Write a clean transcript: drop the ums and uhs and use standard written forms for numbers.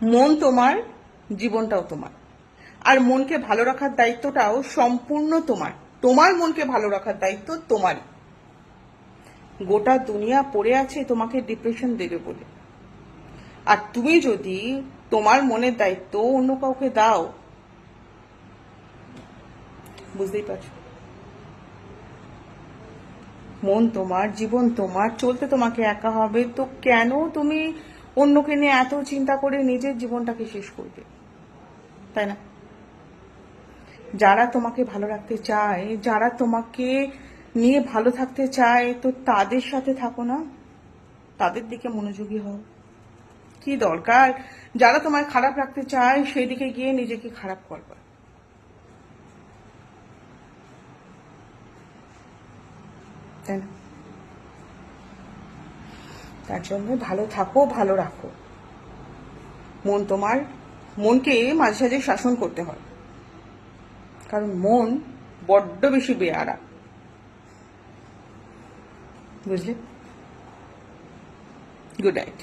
মন তোমার, জীবনটাও তোমার। আর মনকে ভালো রাখার দায়িত্বটাও সম্পূর্ণ তোমার। তোমার মনকে ভালো রাখার দায়িত্ব তোমারই। গোটা দুনিয়া পড়ে আছে তোমাকে ডিপ্রেশন দেবে বলে। আর তুমি যদি তোমার মনের দায়িত্ব অন্য কাউকে দাও, বুঝতেই পারছো, মন তোমার, জীবন তোমার, চলতে তোমাকে একা হবে, তো কেন তুমি অন্যকে নিয়ে এত চিন্তা করে নিজের জীবনটাকে শেষ করবে? তাই না? যারা তোমাকে ভালো রাখতে চায়, যারা তোমাকে নিয়ে ভালো থাকতে চায়, তো তাদের সাথে থাকো না, তাদের দিকে মনোযোগী হও। কি দরকার যারা তোমায় খারাপ রাখতে চায় সেই দিকে গিয়ে নিজেকে খারাপ করবা? তাই না? তার জন্য ভালো থাকো, ভালো রাখো। মন তোমার, মনকে মাঝে সাঝে শাসন করতে হয়, কারণ মন বড্ড বেশি বেয়ারা। বুঝলে? Good night.